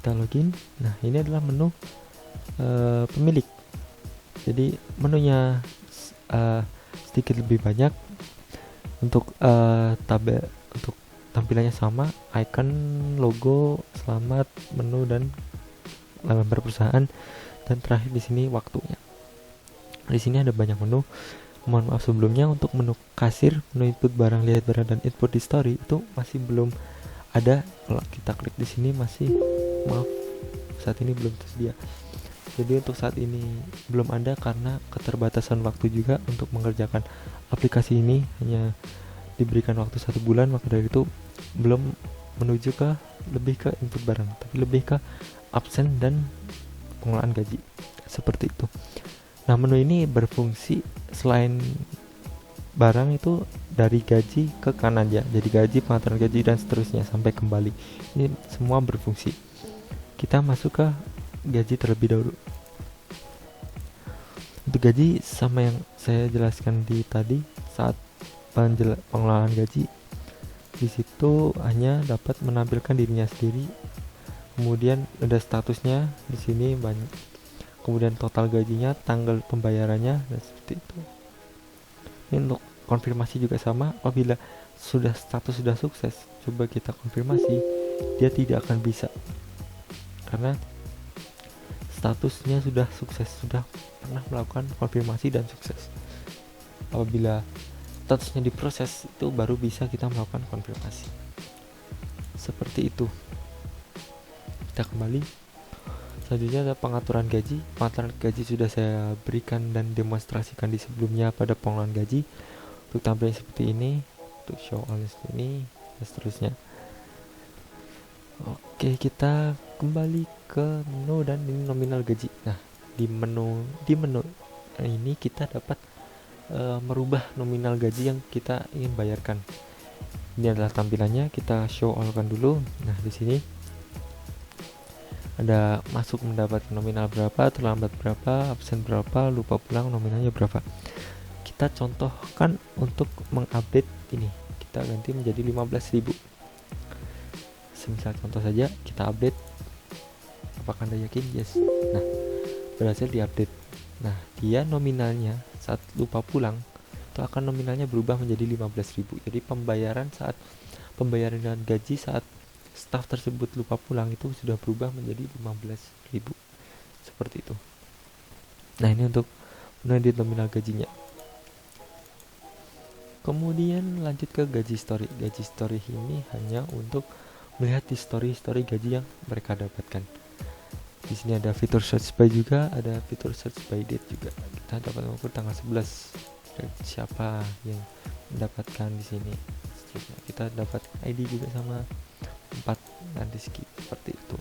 kita login. Nah, ini adalah menu pemilik. Jadi menunya sedikit lebih banyak. Untuk tabel, untuk tampilannya sama, icon, logo, selamat, menu, dan gambar perusahaan, dan terakhir di sini waktunya. Di sini ada banyak menu. Mohon maaf sebelumnya, untuk menu kasir, menu input barang, lihat barang, dan input di story itu masih belum ada. Kalau kita klik di sini masih, maaf, saat ini belum tersedia. Jadi untuk saat ini belum ada karena keterbatasan waktu juga untuk mengerjakan aplikasi ini, hanya diberikan waktu 1 bulan. Maka dari itu belum menuju ke lebih ke input barang, tapi lebih ke absen dan pengelolaan gaji, seperti itu. Nah, menu ini berfungsi selain barang itu dari gaji ke kanan ya, jadi gaji, pengaturan gaji, dan seterusnya sampai kembali. Ini semua berfungsi. Kita masuk ke gaji terlebih dahulu. Untuk gaji sama yang saya jelaskan di tadi saat pengelolaan gaji. Di situ hanya dapat menampilkan dirinya sendiri. Kemudian ada statusnya di sini banyak. Kemudian total gajinya, tanggal pembayarannya, dan seperti itu. Ini untuk konfirmasi juga sama. Apabila status sudah sukses, coba kita konfirmasi, dia tidak akan bisa karena statusnya sudah sukses, sudah pernah melakukan konfirmasi dan sukses. Apabila statusnya diproses, itu baru bisa kita melakukan konfirmasi. Seperti itu. Kita kembali. Selanjutnya ada pengaturan gaji. Pengaturan gaji sudah saya berikan dan demonstrasikan di sebelumnya pada pengelolaan gaji. Untuk tampilan seperti ini, untuk show all ini, dan seterusnya. Oke, kita kembali ke menu, dan ini nominal gaji. Nah, di menu ini kita dapat merubah nominal gaji yang kita ingin bayarkan. Ini adalah tampilannya. Kita show all kan dulu. Nah, di sini ada masuk mendapat nominal berapa, terlambat berapa, absen berapa, lupa pulang nominalnya berapa. Kita contohkan untuk mengupdate ini, kita ganti menjadi 15.000. Semisal contoh saja, kita update. Apakah Anda yakin? Yes. Nah, berhasil diupdate. Nah, dia nominalnya saat lupa pulang itu akan nominalnya berubah menjadi 15.000. Jadi pembayaran gaji saat staf tersebut lupa pulang itu sudah berubah menjadi 15.000. Seperti itu. Nah, ini untuk mengedit nominal gajinya. Kemudian lanjut ke gaji story. Gaji story ini hanya untuk melihat history gaji yang mereka dapatkan. Di sini ada fitur search by juga, ada fitur search by date juga. Kita dapat mengukur tanggal 11 siapa yang mendapatkan di sini. Kita dapat ID juga sama 4 dan Rizky, seperti itu.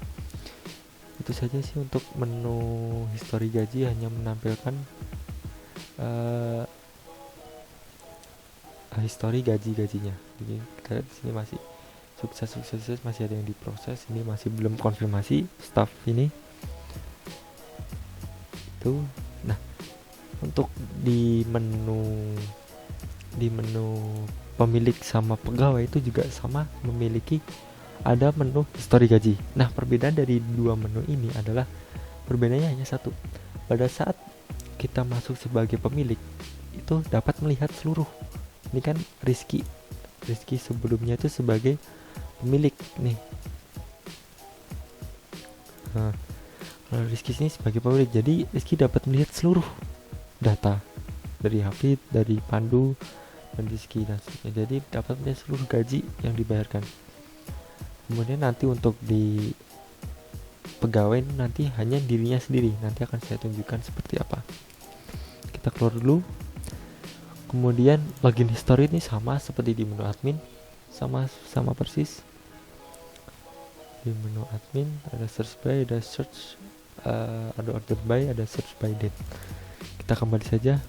Itu saja sih untuk menu history gaji, hanya menampilkan history gajinya. Jadi kita lihat di sini masih sukses, masih ada yang diproses. Ini masih belum konfirmasi staff ini. Itu. Nah, untuk di menu pemilik sama pegawai itu juga sama, memiliki ada menu history gaji. Nah, perbedaan dari dua menu ini adalah perbedaannya hanya satu. Pada saat kita masuk sebagai pemilik, itu dapat melihat seluruh. Ini kan Rizky sebelumnya itu sebagai pemilik nih. Nah, kalau Rizky ini sebagai pemilik, jadi Rizky dapat melihat seluruh data dari Hafid, dari Pandu, dan Rizky dan sebagainya. Jadi dapat melihat seluruh gaji yang dibayarkan. Kemudian nanti untuk di pegawai nanti hanya dirinya sendiri. Nanti akan saya tunjukkan seperti apa. Kita keluar dulu. Kemudian login history ini sama seperti di menu admin, sama persis. Di menu admin ada search by, ada search, ada order by, ada search by date. Kita kembali saja.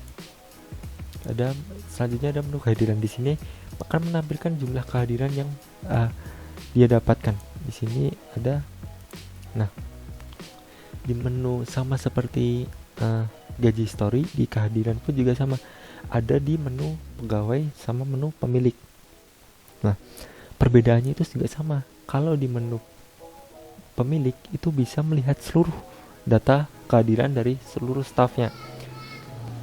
Selanjutnya ada menu kehadiran. Di sini akan menampilkan jumlah kehadiran yang dia dapatkan. Di sini ada. Nah, di menu sama seperti gaji story, di kehadiran pun juga sama. Ada di menu pegawai sama menu pemilik. Nah, perbedaannya itu juga sama. Kalau di menu pemilik itu bisa melihat seluruh data kehadiran dari seluruh staffnya.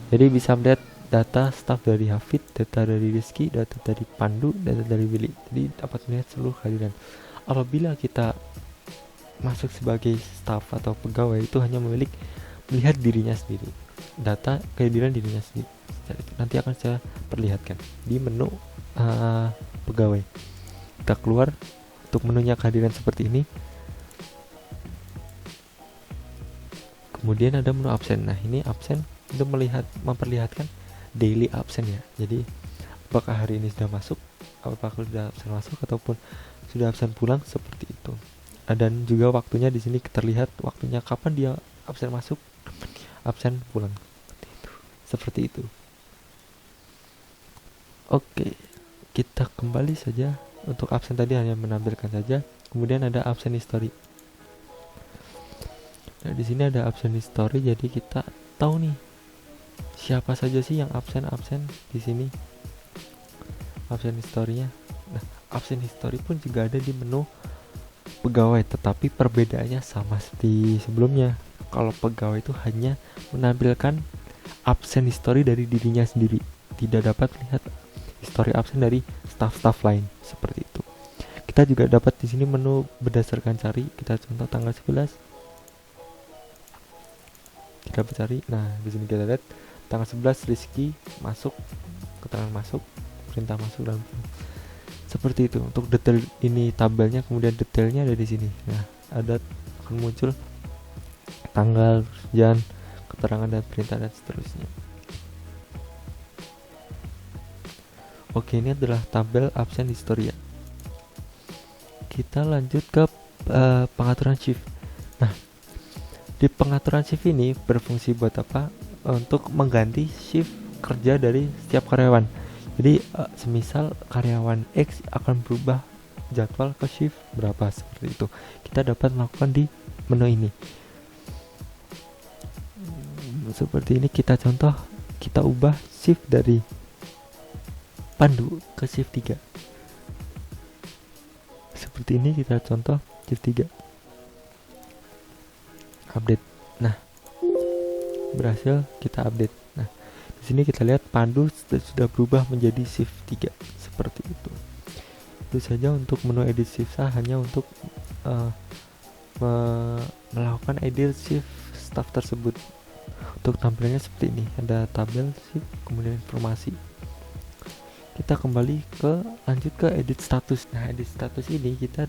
Jadi bisa melihat data staff dari Hafid, data dari Rizky, data dari Pandu, data dari Willy. Jadi dapat melihat seluruh kehadiran. Apabila kita masuk sebagai staff atau pegawai, itu hanya melihat dirinya sendiri, data kehadiran dirinya sendiri. Nanti akan saya perlihatkan di menu pegawai. Kita keluar untuk menunya kehadiran seperti ini. Kemudian ada menu absen. Nah, ini absen itu memperlihatkan daily absen ya. Jadi apakah hari ini sudah masuk, apakah sudah absen masuk ataupun sudah absen pulang, seperti itu. Dan juga waktunya di sini terlihat waktunya kapan dia absen masuk, absen pulang. Seperti itu. Oke, kita kembali saja. Untuk absen tadi hanya menampilkan saja. Kemudian ada absen history. Nah, di sini ada absen history, jadi kita tahu nih siapa saja sih yang absen di sini. Absen historinya. Nah, absen history pun juga ada di menu pegawai, tetapi perbedaannya sama seperti sebelumnya. Kalau pegawai itu hanya menampilkan absen history dari dirinya sendiri, tidak dapat melihat history absen dari staff-staff lain, seperti itu. Kita juga dapat di sini menu berdasarkan cari. Kita contoh tanggal 11. Kita cari. Nah, di sini kita lihat tanggal 11 Rizky masuk, keterangan masuk, perintah masuk, dan seperti itu. Untuk detail ini tabelnya, kemudian detailnya ada di sini. Nah, ada akan muncul tanggal, jam, keterangan dan perintah dan seterusnya. Oke, ini adalah tabel absen historia. Kita lanjut ke pengaturan shift. Nah, di pengaturan shift ini berfungsi buat apa? Untuk mengganti shift kerja dari setiap karyawan. Jadi semisal karyawan X akan berubah jadwal ke shift berapa, seperti itu. Kita dapat melakukan di menu ini. Seperti ini kita contoh, kita ubah shift dari Pandu ke shift 3. Seperti ini kita contoh shift 3. Update. Nah, berhasil kita update. Nah, di sini kita lihat Pandu sudah berubah menjadi shift 3, seperti itu. Itu saja untuk menu edit shift. Hanya untuk melakukan edit shift staff tersebut. Untuk tampilannya seperti ini, ada tabel shift, kemudian informasi. Kita kembali lanjut ke edit status. Nah, edit status ini kita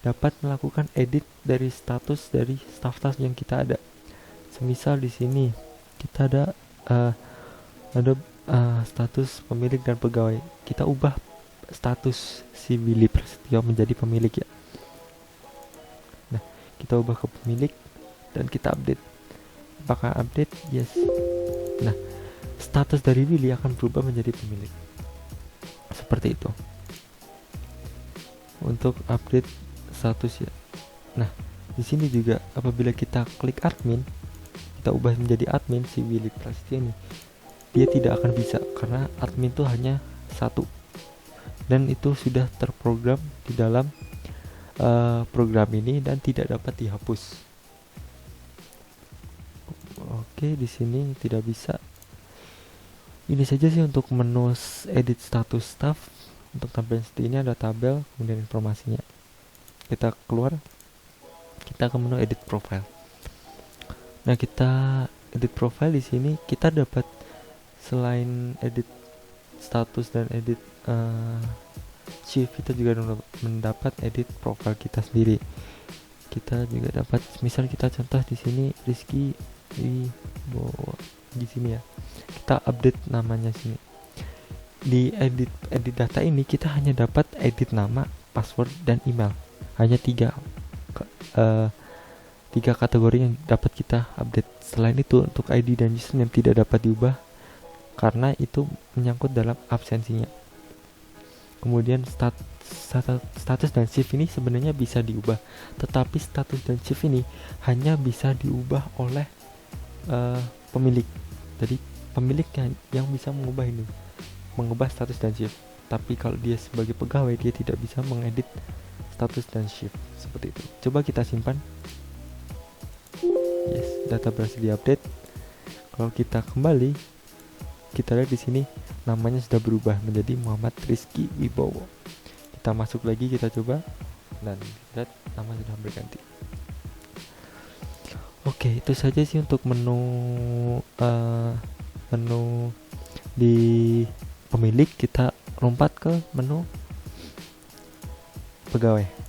dapat melakukan edit dari status dari staff-staff yang kita ada. Semisal di sini kita ada status pemilik dan pegawai. Kita ubah status si Willy Prasetyo menjadi pemilik ya. Nah, kita ubah ke pemilik dan kita update. Apakah update? Yes. Nah, status dari Willy akan berubah menjadi pemilik. Seperti itu. Untuk update status ya. Nah, di sini juga apabila kita klik admin, kita ubah menjadi admin si Willy Prasetyo ini, dia tidak akan bisa karena admin itu hanya satu dan itu sudah terprogram di dalam program ini dan tidak dapat dihapus. Oke, di sini tidak bisa. Ini saja sih untuk menu edit status staff. Untuk tampilan seperti ini ada tabel, kemudian informasinya. Kita keluar, kita ke menu edit profile. Nah, kita edit profile di sini kita dapat selain edit status dan edit shift, kita juga mendapat edit profile kita sendiri. Kita juga dapat, misal kita contoh di sini Rizky di sini ya. Kita update namanya sini. Di edit data ini kita hanya dapat edit nama, password dan email. Hanya tiga kategori yang dapat kita update. Selain itu untuk ID dan username tidak dapat diubah karena itu menyangkut dalam absensinya. Kemudian status dan shift ini sebenarnya bisa diubah, tetapi status dan shift ini hanya bisa diubah oleh pemilik. Jadi pemilik yang bisa mengubah status dan shift. Tapi kalau dia sebagai pegawai, dia tidak bisa mengedit status dan shift seperti itu. Coba kita simpan. Yes, data berhasil diupdate. Kalau kita kembali, kita lihat di sini namanya sudah berubah menjadi Muhammad Rizky Wibowo. Kita masuk lagi, kita coba, dan lihat nama sudah berganti. Oke, itu saja sih untuk menu di pemilik. Kita lompat ke menu pegawai.